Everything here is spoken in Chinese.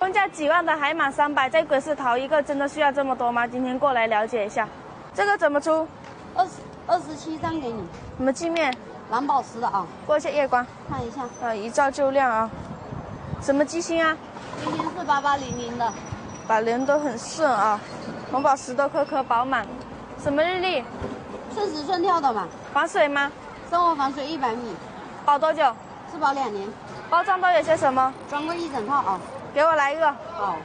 公价几万的海马300，在鬼市淘一个真的需要这么多吗？今天过来了解一下。这个怎么出27张给你。什么镜面？蓝宝石的啊。过一下夜光，看一下。一照就亮啊。什么机芯啊？今天是8800的。把人都很顺啊，红宝石都颗颗饱满。什么日历？顺时顺跳的嘛。防水吗？生活防水100米。保多久？质保2年。包装都有些什么？专柜1整套啊。给我来一个。好。